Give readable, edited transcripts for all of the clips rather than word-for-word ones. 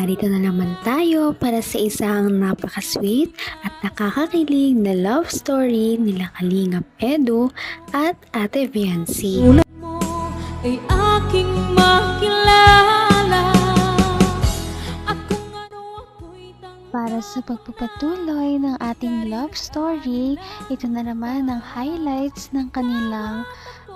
narito na naman tayo para sa isang napaka-sweet at nakakakilig na love story nila Kalingap Edu at Ate Viancy. Ulat mo ay aking makilala. Para sa pagpapatuloy ng ating love story, ito na naman ang highlights ng kanilang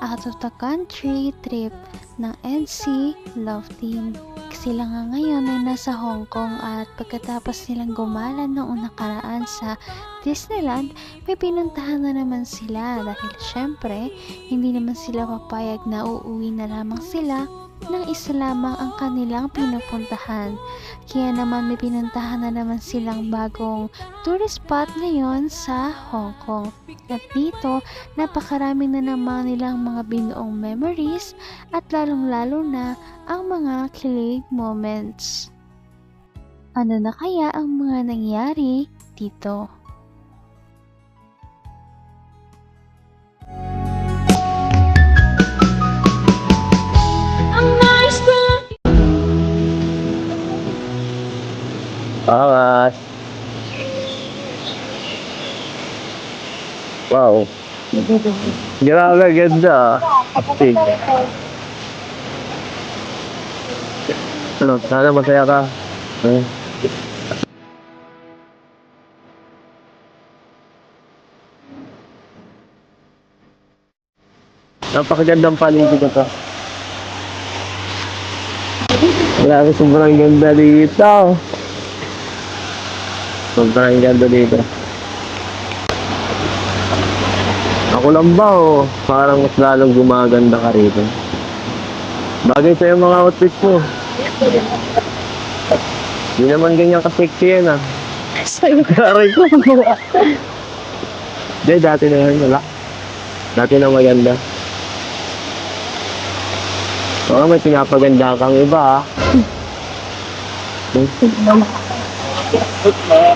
out of the country trip ng EDC Love Team. Sila nga ngayon ay nasa Hong Kong at pagkatapos nilang gumala noong nakaraan sa Disneyland, may pinuntahan na naman sila dahil syempre hindi naman sila papayag na uuwi na lamang sila nang isa lamang ang kanilang pinupuntahan. Kaya naman may pinuntahan na naman silang bagong tourist spot ngayon sa Hong Kong. At dito, napakarami na naman nilang mga binuong memories at lalong-lalo na ang mga kilig moments. Ano na kaya ang mga nangyari dito? Angas. Wow. Grabe, ganda. Astig. Ano, sana masaya ka. Napakagandang paligid na to. Grabe, sobrang ganda dito. Sobrang ganda dito. Ako lang ba o parang mas lalong gumaganda ka rito? Bagay sa'yo mga outfit mo. Hindi naman ganyan ka-sexy yan ah. Aray ko. Hindi, dati na yan wala. Dati na maganda. Oo, may pinapaganda kang iba ah.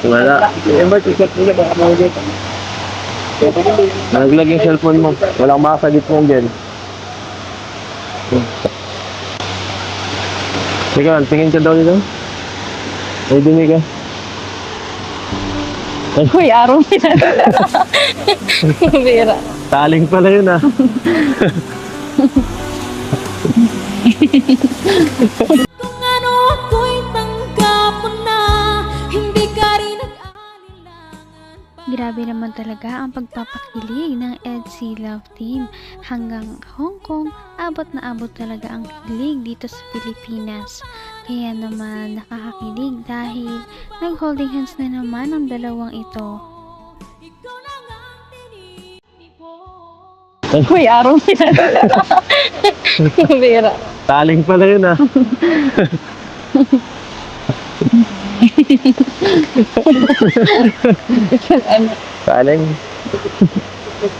Wala. Eh, ba't ikat nila baka mga dito? Naglag yung cellphone mo. Walang makasagit mo dyan. Sige man, tingin ka daw dito. Ay, dumi ka. Uy, araw nila. Bira. Taling pala yun ah. Kung ano ako'y tanggap mo na, hindi ka rin nag-alinlangan. Grabe naman talaga ang pagpapakilig ng EDC Love Team. Hanggang Hong Kong, abot na abot talaga ang kilig dito sa Pilipinas. Kaya naman nakakakilig dahil nag-holding hands na naman ang dalawang ito. Ikaw lang ang tinitipo. Uy, araw nila. Bira. Taling pala yun ah. Taling.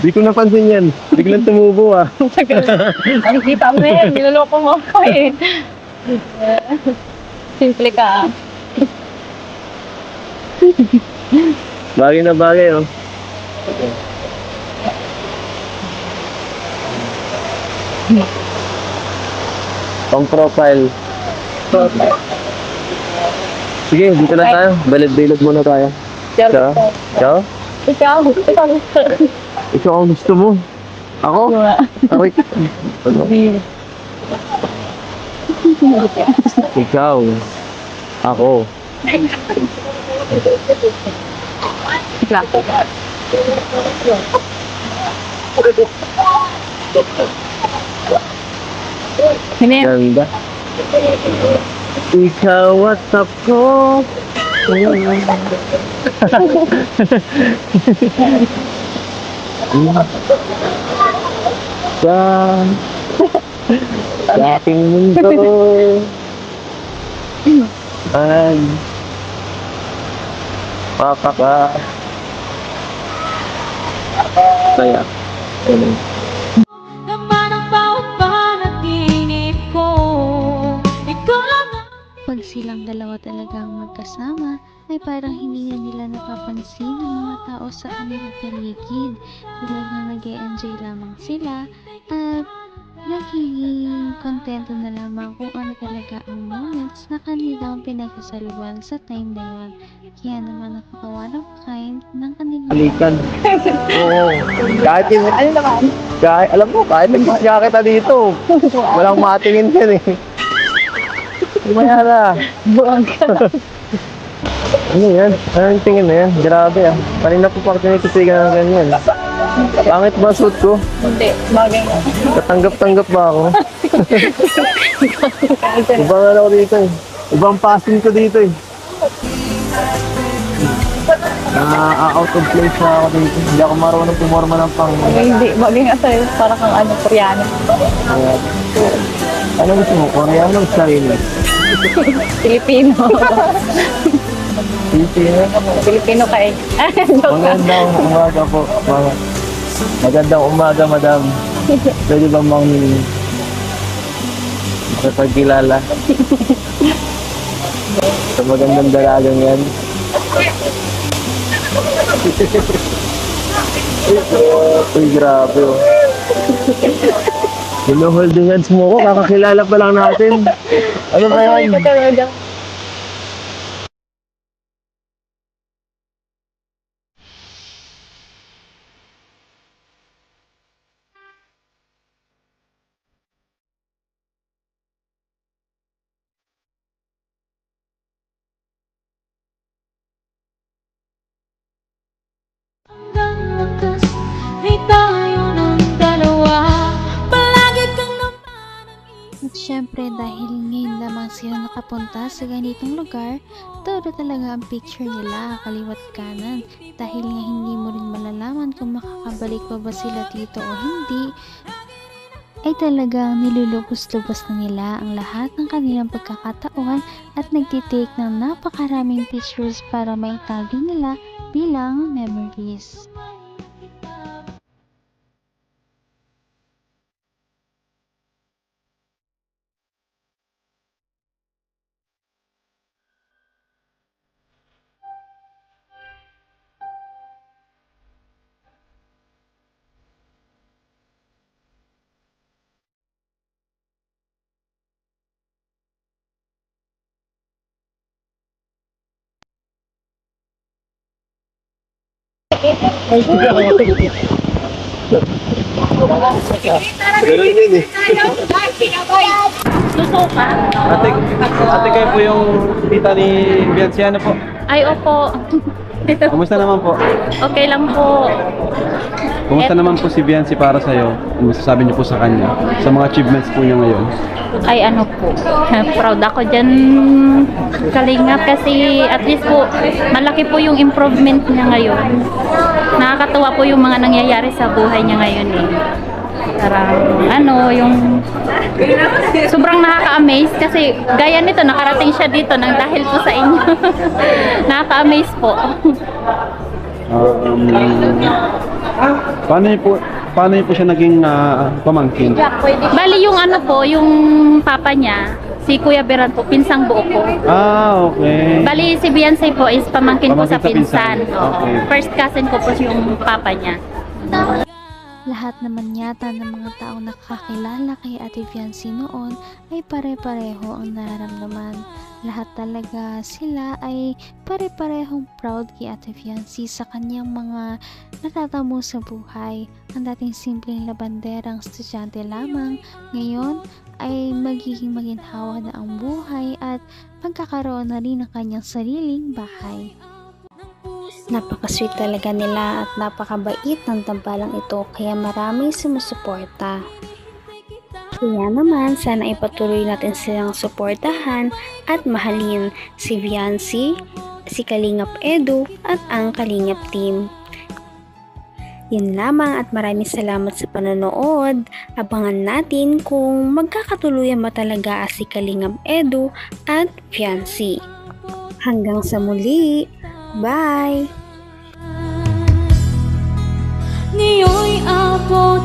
Di ko napansin yan. Biglang tumubo ah. Ang kita mo yan, niloloko mo ako eh. Simple ka. Bagay na bagay oh. Pang profile. Sige, dito na tayo. Balad-balad muna tayo. Ciao. Ciao. Ikaw. Ikaw ang gusto mo. Ako? Aray. Ano? Ikaw. Ako. Ikaw. Hindi. Ganda. Ikaw at ako. Sa ating mundo ay papaka saya. Naman ang bawat panaginip ko. Ikaw lang ang Pag silang dalawa talagang magkasama, ay parang hindi na nila napapansin ng mga tao sa kanilang paligid. Talagang nag-e-enjoy lamang sila at Nagiging kontento na lamang kung ano talaga ang moments na kanilang pinagsasaluhan sa time na yun. Kaya naman nakakawa ng kind ng kanilang Balikan. Oo. Kahit yung, Ano naman? kahit, alam mo, kahit nagmasya kita dito, walang matingin yan eh. Mayara. Buwag ka. Ano yan? Ano yung tingin na yan? Grabe ah. Kanina po pa tinititigan ng ganyan. Pangit ba suit ko? Hindi, bagay mo. Katanggap-tanggap ba ako? Ibang ano ko dito eh. Ibang passing ko dito eh. Out of place na ako dito. Hindi ako marunong pumorma ng pang... Hindi, bagay nga sa'yo. Para kang ano, Koreano. Ano gusto mo? Koreano o Chinese? Filipino. Filipino? Filipino ka eh. Joke lang. Magandang umaga po. Magandang umaga, madam. Pwede ba makapagkilala? Sa magandang dalagang yan. Uy, grabe oh. Hinuholding hands mo ko, kakakilala pa lang natin. Ano ba yan? Hanggang wakas ay tayo ng dalawa. Palagi kang At syempre dahil ngayon lamang sila nakapunta sa ganitong lugar, todo talaga ang picture nila kaliwat kanan. Dahil nga hindi mo rin malalaman kung makakabalik pa ba sila dito o hindi, ay talagang nilulubos-lubos na nila ang lahat ng kanilang pagkakataon at nagtitake ng napakaraming pictures para maitago nila bilang memories. Ganun yun eh. Susuka. Ate kayo po yung tita ni Bianci, ano po? Ay, opo. Kumusta naman po? Okay lang po. Kumusta naman po si Bianci para sa'yo? Ano masasabi niyo po sa kanya? Sa mga achievements po niya ngayon? Ay, ano po. Proud ako dyan, Kalingap, kasi at least po, malaki po yung improvement niya ngayon. Nakakatuwa po yung mga nangyayari sa buhay niya ngayon eh. Parang, ano, yung sobrang nakaka-amaze kasi gaya nito, nakarating siya dito nang dahil po sa inyo. Nakaka-amaze po. Paano niyo po siya naging pamangkin? Bali yung ano po, yung papa niya, si Kuya Beran po, pinsang buo ko. Okay. Bali si Beyonce po is pamangkin ko sa Pamangkin sa pinsan. pinsan. Oo. Okay. First cousin ko po yung papa niya. Lahat naman yata ng mga taong nakakilala kay Ate Bianci noon ay pare-pareho ang nararamdaman. Lahat talaga sila ay pare-parehong proud kay Ate Bianci sa kanyang mga natatamo sa buhay. Ang dating simpleng labanderang estudyante lamang, ngayon ay magiging maginhawa na ang buhay at magkakaroon na rin ng kanyang sariling bahay. Napaka-sweet talaga nila at napakabait ng tambalang ito kaya maraming sumusuporta. Kaya naman sana ipatuloy natin silang suportahan at mahalin si Bianci, si Kalingap Edu at ang Kalingap team. Yun lamang at maraming salamat sa panonood. Abangan natin kung magkakatuluyan ba talaga si Kalingap Edu at Bianci. Hanggang sa muli! Bye! Ngayon'y abot